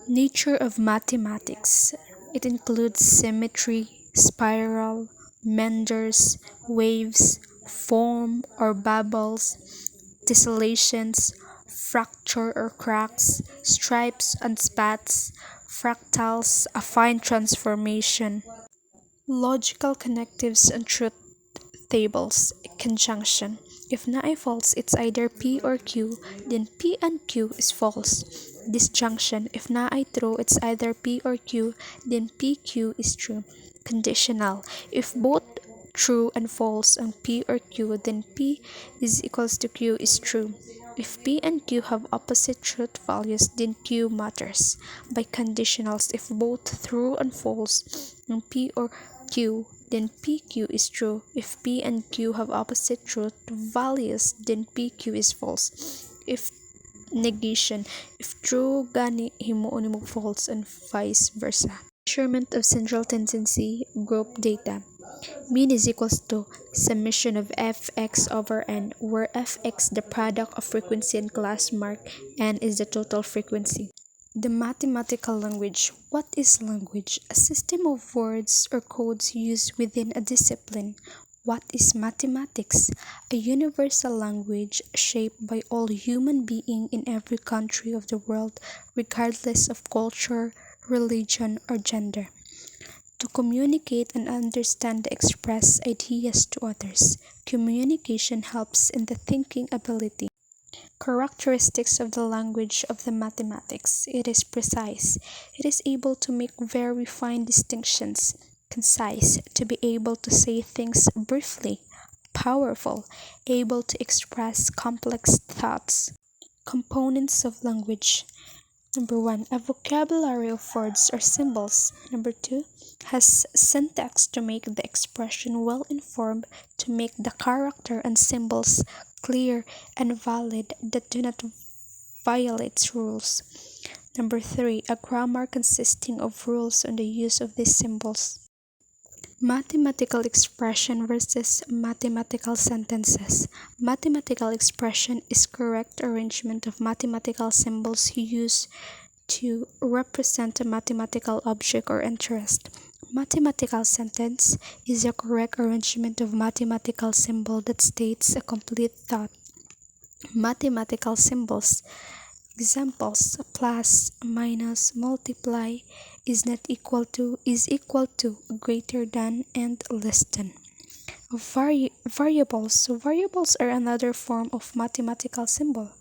Nature of mathematics. It includes symmetry, spiral, meanders, waves, foam or bubbles, tessellations, fracture or cracks, stripes and spats, fractals, affine transformation, logical connectives and truth tables, conjunction. If na false, it's either P or Q, then P and Q is false. Disjunction. If na true, it's either P or Q, then PQ is true. Conditional. If both true and false on P or Q, then P is equals to Q is true. If P and Q have opposite truth values, then Q matters. By conditionals, if both true and false on P or Q, then PQ is true. If P and Q have opposite truth values, then PQ is false. If negation, if true gani himuon mo false and vice versa. Measurement of central tendency group data. Mean is equals to summation of fx over n, where fx the product of frequency and class mark, n is the total frequency. The mathematical language. What is language? A system of words or codes used within a discipline. What is mathematics? A universal language shaped by all human beings in every country of the world, regardless of culture, religion, or gender. To communicate and understand express ideas to others. Communication helps in the thinking ability. Characteristics of the language of the mathematics. It is precise. It is able to make very fine distinctions. Concise. To be able to say things briefly. Powerful. Able to express complex thoughts. Components of language. Number one, a vocabulary of words or symbols. Number two, has syntax to make the expression well informed, to make the character and symbols clear and valid that do not violate rules. Number three, a grammar consisting of rules on the use of these symbols. Mathematical expression versus mathematical sentences. Mathematical expression is correct arrangement of mathematical symbols used to represent a mathematical object or interest. Mathematical sentence is a correct arrangement of mathematical symbol that states a complete thought. Mathematical symbols. Examples: plus, minus, multiply, is not equal to, is equal to, greater than, and less than. Variables. So variables are another form of mathematical symbol.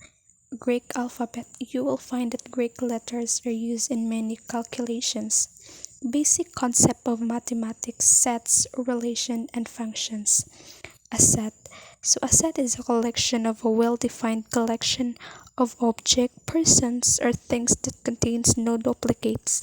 Greek alphabet. You will find that Greek letters are used in many calculations. Basic concept of mathematics: sets, relation, and functions. A set. So a set is a collection of a well-defined collection of object, persons, or things that contains no duplicates.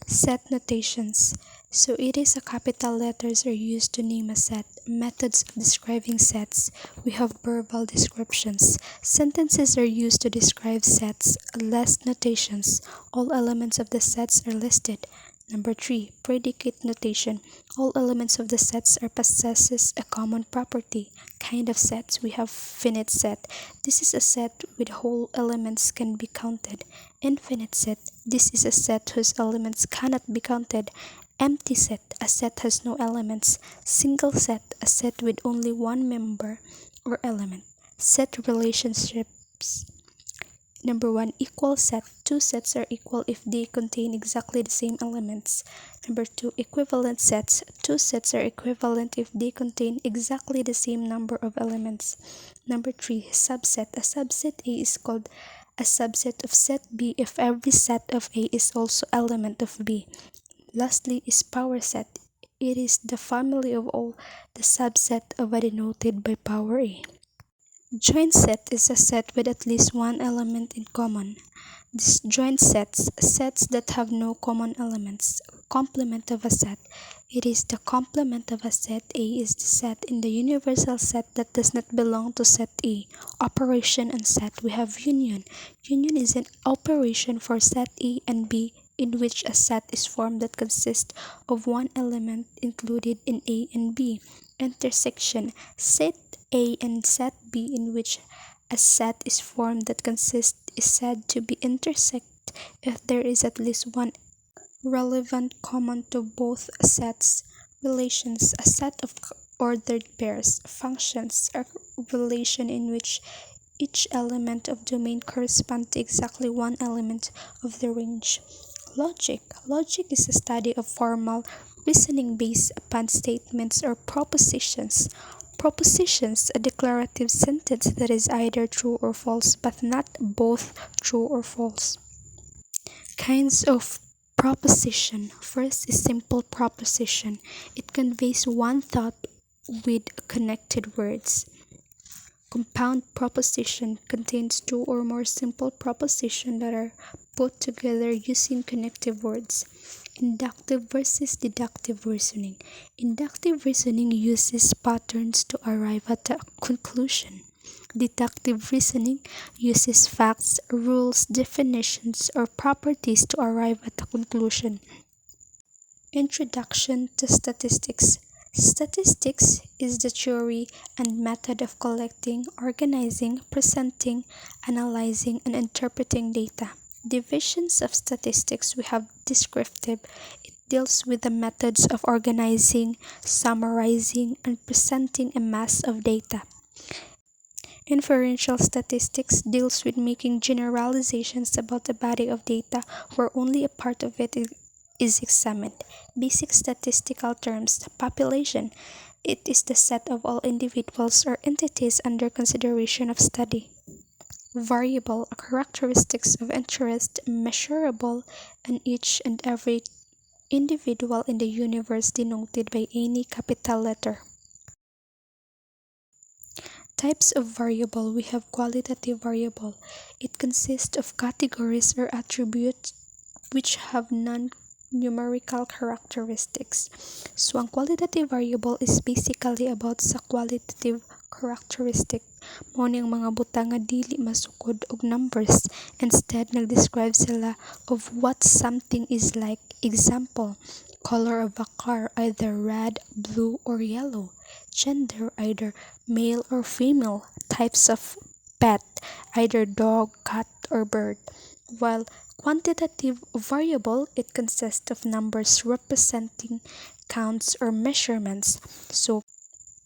Set notations. So it is a capital letters are used to name a set. Methods of describing sets. We have verbal descriptions. Sentences are used to describe sets. Less notations. All elements of the sets are listed. Number three, predicate notation. All elements of the sets are possesses a common property. Kind of sets. We have finite set. This is a set with whole elements can be counted. Infinite set. This is a set whose elements cannot be counted. Empty set. A set has no elements. Single set. A set with only one member or element. Set relationships. Number one, equal set. Two sets are equal if they contain exactly the same elements. Number two, equivalent sets. Two sets are equivalent if they contain exactly the same number of elements. Number three, subset. A subset A is called a subset of set B if every set of A is also element of B. Lastly is power set. It is the family of all the subset of a denoted by power A. Joint set is a set with at least one element in common. Disjoint sets, sets that have no common elements. Complement of a set. It is the complement of a set. A is the set in the universal set that does not belong to set A. Operation and set. We have union. Union is an operation for set A and B in which a set is formed that consists of one element included in A and B. Intersection. Set A and set B in which a set is formed that consists is said to be intersect if there is at least one relevant common to both sets. Relations: a set of ordered pairs. Functions: a relation in which each element of domain corresponds to exactly one element of the range. Logic: logic is the study of formal reasoning based upon statements or propositions. Propositions: a declarative sentence that is either true or false, but not both true or false. Kinds of proposition. First is simple proposition. It conveys one thought with connected words. Compound proposition contains two or more simple propositions that are put together using connective words. Inductive versus deductive reasoning. Inductive reasoning uses patterns to arrive at a conclusion. Deductive reasoning uses facts, rules, definitions, or properties to arrive at a conclusion. Introduction to statistics. Statistics is the theory and method of collecting, organizing, presenting, analyzing, and interpreting data. Divisions of statistics: we have descriptive. It deals with the methods of organizing, summarizing, and presenting a mass of data. Inferential statistics deals with making generalizations about a body of data where only a part of it is examined. Basic statistical terms: population. It is the set of all individuals or entities under consideration of study. Variable: characteristics of interest measurable in each and every individual in the universe denoted by any capital letter. Types of variable: we have qualitative variable. It consists of categories or attributes which have non-numerical characteristics. So, ang qualitative variable is basically about sa qualitative characteristic. Mao ni ang mga butang nga dili masukod og numbers. Instead, nag-describe sila of what something is like. Example, color of a car, either red, blue, or yellow. Gender, either male or female. Types of pet, either dog, cat, or bird. While quantitative variable, it consists of numbers representing counts or measurements. So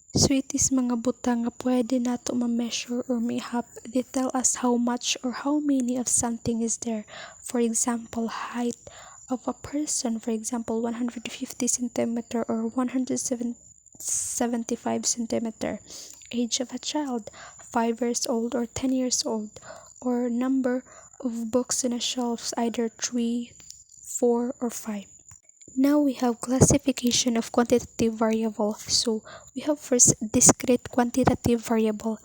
it is mga butang nga pwede nato ma-measure or mahap. They tell us how much or how many of something is there. For example, height of a person, for example, 150 centimeter or 175 centimeter. Age of a child, 5 years old or 10 years old. Or number of books in a shelves, either 3, 4, or 5. Now we have classification of quantitative variable. So we have first discrete quantitative variable.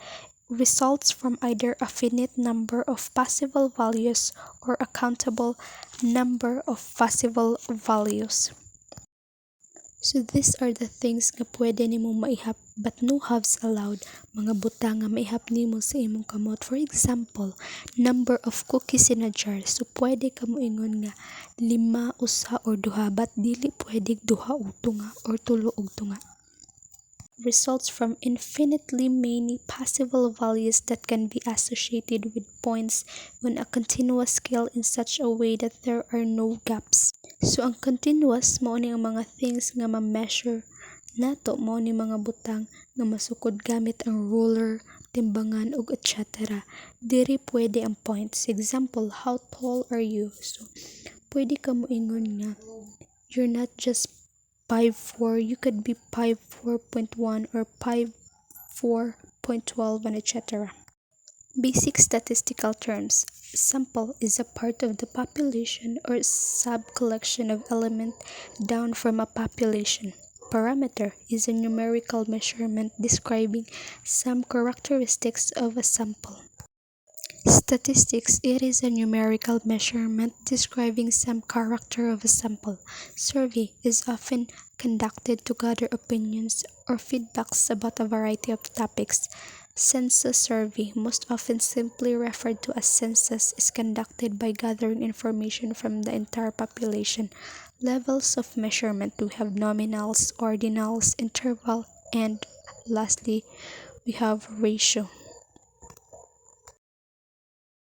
Results from either a finite number of possible values or a countable number of possible values. So these are the things nga pwede nimo maihap but no halves allowed. Mga butang nga maihap nimo sa imong kamot. For example, number of cookies in a jar. So pwede ka mo ingon nga 5, 1 or 2 but dili pwede 2 ug 2 or 3 ug 2. Results from infinitely many possible values that can be associated with points on a continuous scale in such a way that there are no gaps. So ang continuous mao ni ang mga things nga ma-measure nato, mao ni mga butang nga masukod gamit ang ruler, timbangan ug etc. Diri pwede ang points. Example, how tall are you? So pwede ka mo ingon nga you're not just 5'4", you could be 5'4.1" or 5'4.12" and etc. Basic statistical terms. Sample is a part of the population or sub-collection of element down from a population. Parameter is a numerical measurement describing some characteristics of a sample. Statistics: it is a numerical measurement describing some character of a sample. Survey is often conducted to gather opinions or feedbacks about a variety of topics. Census survey, most often simply referred to as census, is conducted by gathering information from the entire population. Levels of measurement: we have nominals, ordinals, interval, and lastly, we have ratio.